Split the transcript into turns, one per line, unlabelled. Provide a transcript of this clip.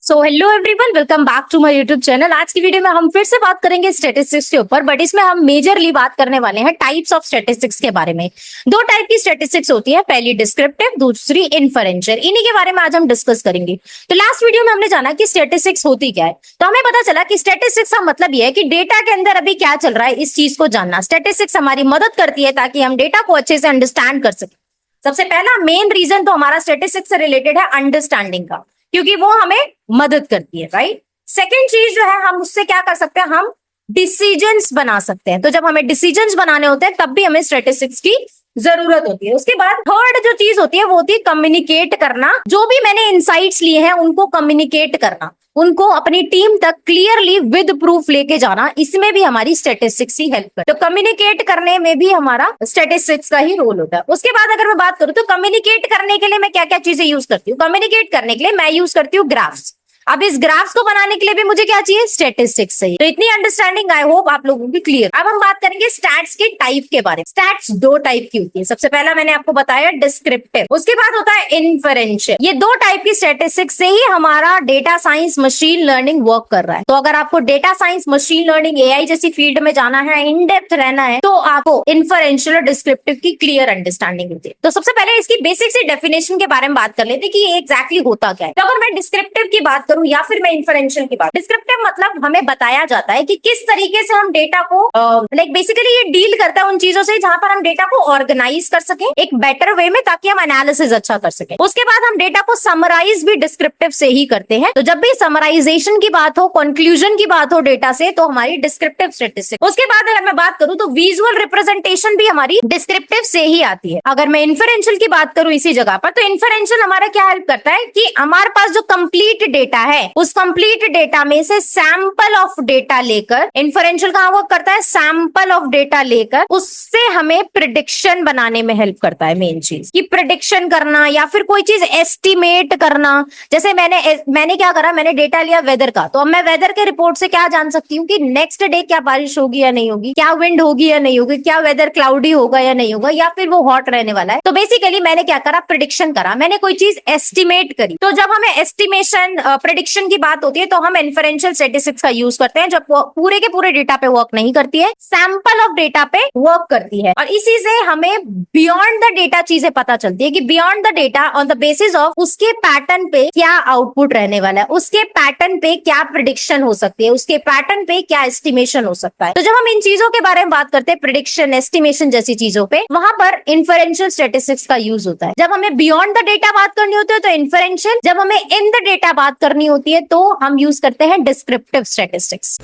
So hello everyone, welcome back to my YouTube channel. आज की video में हम फिर से बात करेंगे स्टैटिस्टिक्स के ऊपर, बट इसमें हम मेजरली बात करने वाले हैं टाइप्स ऑफ स्टैटिस्टिक्स के बारे में। दो टाइप की स्टैटिस्टिक्स होती है, पहली डिस्क्रिप्टिव, दूसरी इन्फरेंशियल। इन्हीं के बारे में आज हम डिस्कस करेंगे। तो लास्ट वीडियो में हमने जाना कि स्टैटिस्टिक्स होती क्या है, तो हमें पता चला कि स्टैटिस्टिक्स का मतलब यह है कि डेटा के अंदर अभी क्या चल रहा है इस चीज को जानना। स्टैटिस्टिक्स हमारी मदद करती है ताकि हम डेटा को अच्छे से अंडरस्टैंड कर सकें। सबसे पहला मेन रीजन तो हमारा स्टैटिस्टिक्स से रिलेटेड है अंडरस्टैंडिंग का, क्योंकि वो हमें मदद करती है, राइट। सेकेंड चीज जो है, हम उससे क्या कर सकते हैं, हम डिसीजंस बना सकते हैं। तो जब हमें डिसीजंस बनाने होते हैं तब भी हमें स्टैटिस्टिक्स की जरूरत होती है। उसके बाद थर्ड जो चीज होती है वो होती है कम्युनिकेट करना। जो भी मैंने इनसाइट्स लिए हैं उनको कम्युनिकेट करना, उनको अपनी टीम तक क्लियरली विद प्रूफ लेके जाना, इसमें भी हमारी स्टैटिस्टिक्स ही हेल्प करती है। तो कम्युनिकेट करने में भी हमारा स्टैटिस्टिक्स का ही रोल होता है। उसके बाद अगर मैं बात करूं तो कम्युनिकेट करने के लिए मैं क्या क्या चीजें यूज करती हूँ। कम्युनिकेट करने के लिए मैं यूज करती हूँ ग्राफ्स। अब इस ग्राफ्स को बनाने के लिए भी मुझे क्या चाहिए, स्टैटिस्टिक्स चाहिए। तो इतनी अंडरस्टैंडिंग आई होप आप लोगों की क्लियर। अब हम बात करेंगे स्टैट्स के टाइप के बारे में। स्टैट्स दो टाइप की होती है। सबसे पहला मैंने आपको बताया डिस्क्रिप्टिव, उसके बाद होता है इन्फरेंशियल। ये दो टाइप की स्टैटिस्टिक्स से ही हमारा data science machine learning work कर रहा है। तो अगर आपको data science machine learning AI जैसी फील्ड में जाना है, इन डेप्थ रहना है, तो आपको इन्फरेंशियल और डिस्क्रिप्टिव की क्लियर अंडरस्टैंडिंग होती है। तो सबसे पहले इसकी बेसिक सी डेफिनेशन के बारे में बात कर लेते हैं कि ये एग्जैक्टली होता क्या है। तो अगर मैं डिस्क्रिप्टिव की बात करूं या फिर मैं इन्फरेंशियल की बात, डिस्क्रिप्टिव मतलब हमें बताया जाता है कि किस तरीके से हम डेटा को बेसिकली ये डील करता है उन चीजों से जहां पर हम डेटा को ऑर्गेनाइज कर सके एक बेटर वे में, ताकि हम एनालिसिस अच्छा कर सके। उसके बाद हम डेटा को समराइज भी डिस्क्रिप्टिव से ही करते हैं। तो जब भी समराइजेशन की बात हो, कंक्लूजन की बात हो डेटा से, तो हमारी डिस्क्रिप्टिव स्टैटिस्टिक्स। उसके बाद अगर मैं बात करूं तो विजुअल रिप्रेजेंटेशन भी हमारी डिस्क्रिप्टिव से ही आती है। अगर मैं इन्फरेंशियल की बात करूं इसी जगह पर, तो इन्फरेंशियल हमारा क्या हेल्प करता है कि हमारे पास जो कंप्लीट डेटा है उस कंप्लीट डेटा में से सैंपल ऑफ डेटा लेकर, इन्फरेंशियल कहां वर्क करता है, सैंपल ऑफ डेटा लेकर उससे हमें प्रिडिक्शन बनाने में हेल्प करता है। मेन चीज कि प्रिडिक्शन करना या फिर कोई चीज एस्टिमेट करना। जैसे मैंने क्या करा, मैंने डेटा लिया वेदर का, तो अब मैं वेदर के रिपोर्ट से क्या जान सकती हूँ कि नेक्स्ट डे क्या बारिश होगी या नहीं होगी, क्या विंड होगी या नहीं होगी, क्या वेदर क्लाउडी होगा या नहीं होगा, या फिर वो हॉट रहने वाला है। तो बेसिकली मैंने क्या करा, प्रिडिक्शन करा, मैंने कोई चीज एस्टिमेट करी। तो जब हमें एस्टिमेशन प्रिडिक्शन की बात होती है तो हम इन्फरेंशियल स्टैटिस्टिक्स का यूज करते हैं, जब पूरे के पूरे डेटा पे वर्क नहीं करती है, सैंपल ऑफ डेटा पे वर्क करती है। और इसी से हमें बियॉन्ड द डेटा चीजें पता चलती है कि beyond the data on the basis of उसके पैटर्न पे क्या आउटपुट रहने वाला है, उसके पैटर्न पे क्या प्रिडिक्शन हो सकती है, उसके पैटर्न पे क्या एस्टिमेशन हो सकता है। तो जब हम इन चीजों के बारे में बात करते हैं, प्रिडिक्शन, एस्टिमेशन जैसी चीजों पे, वहां पर इन्फरेंशियल स्टैटिस्टिक्स का यूज होता है। जब हमें बियॉन्ड द डेटा बात करनी होती है तो इन्फरेंशियल, जब हमें इन द डेटा बात करनी होती है तो हम यूज करते हैं डिस्क्रिप्टिव स्टैटिस्टिक्स।